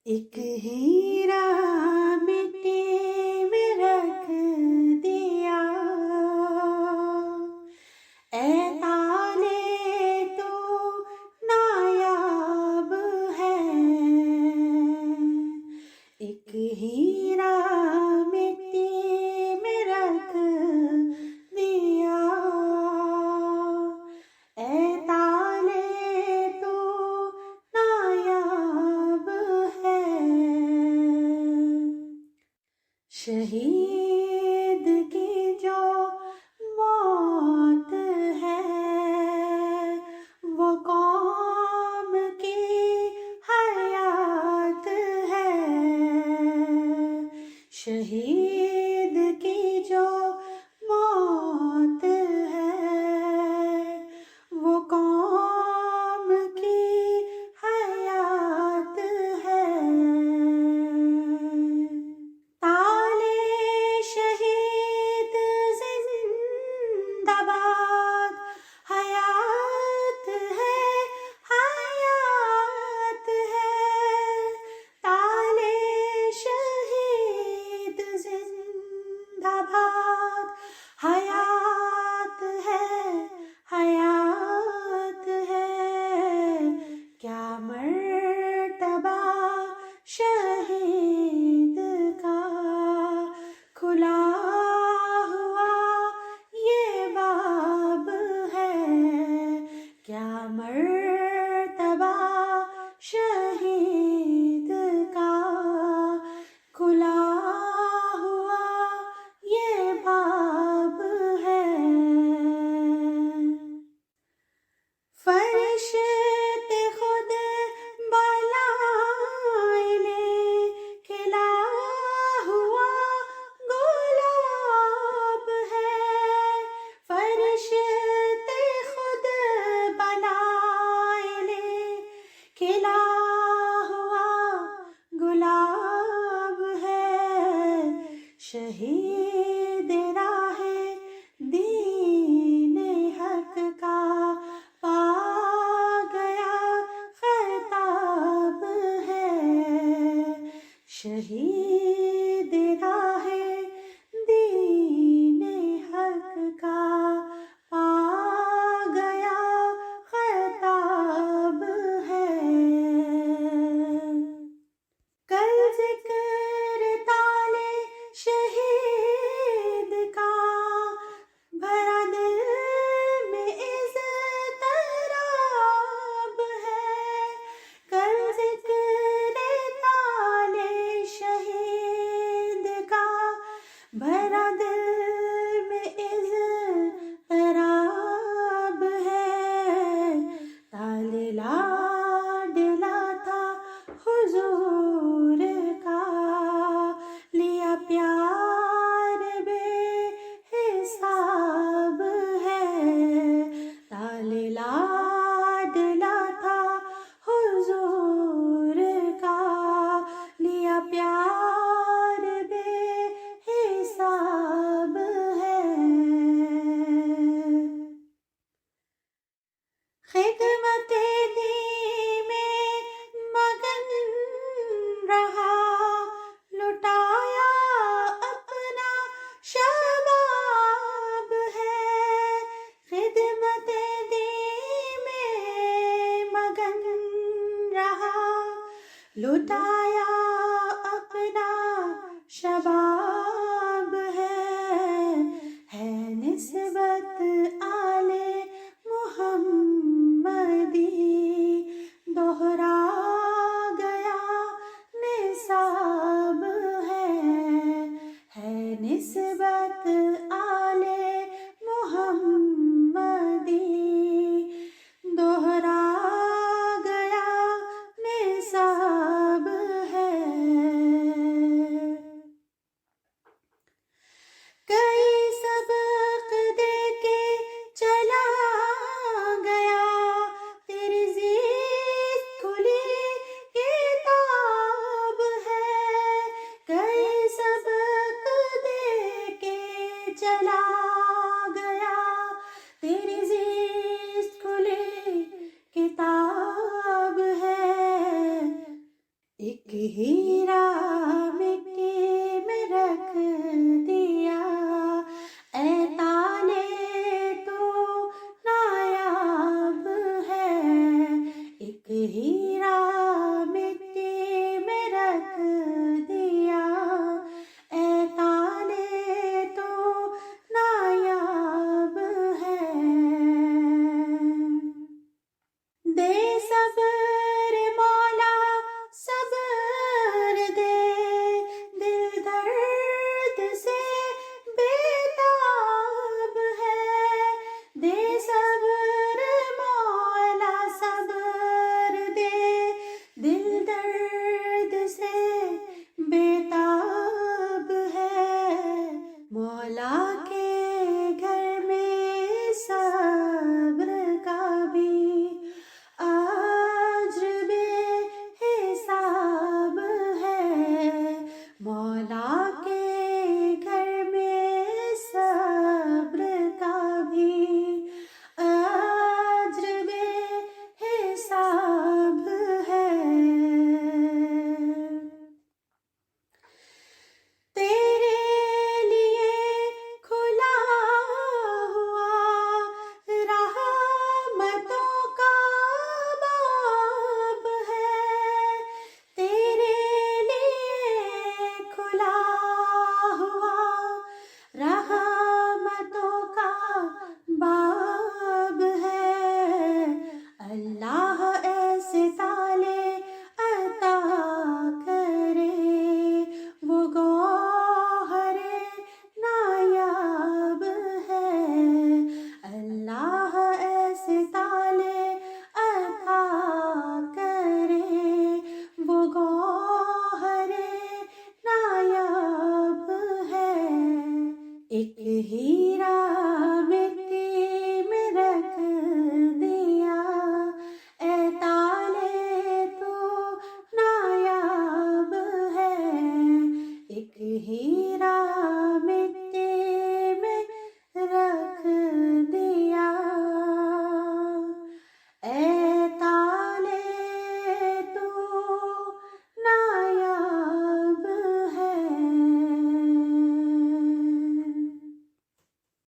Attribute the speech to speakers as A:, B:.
A: ایک ہیرا مٹی میں رکھ دیا، اے تالے تو نایاب ہے۔ ایک ہیرا مٹی میں رکھ دیا، اے تالے تو نایاب ہے۔ شہید کی جو موت ہے، وہ قوم کی حیات ہے۔ شہید کی جو موت ہے، وہ قوم کی حیات ہے۔ تالے شہید زندہ باد، حیات ہے، حیات ہے۔ تالے شہید زندہ باد، حیات ہے، حیات ہے۔ کیا مرتبہ شہید کا کھلا ہوا یہ باب ہے، کیا مرتبہ شہید کا کھلا ہوا یہ باب ہے۔ فرشتے خود بلائیں لے، کھلا ہوا گلاب ہے۔ فرشتے خود بلائیں لے، کھلا ہوا گلاب ہے۔ شہید راہ دین حق کا پا گیا خطاب ہے۔ شہید راہ دین حق کا پا گیا خطاب ہے۔ کل ذکر تالے شہید کا بھرا دل میں اضطراب ہے۔ کل ذکر تالے شہید کا بھرا دل میں اضطراب ہے۔ تالے لاڈلا تھا حضور کا، لیا پیار بے حساب ہے۔ تالے لاڈلا تھا حضور کا، لیا پیار بے حساب ہے۔ خدمت دی میں مگن رہا، لٹایا اپنا شباب ہے۔ خدمت دی میں مگن رہا، لٹایا اپنا شباب ہے۔ نسبت آل محمدی دوہرا گیا نصاب ہے۔ نسبت آل محمدی دوہرا گیا نصاب ہے۔ ایک ہیرا مٹی میں رکھ دیا، اے تالے تو نایاب ہے، ایک ہیرا مٹی میں رکھ دیا، اے تالے تو نایاب ہے، دے سب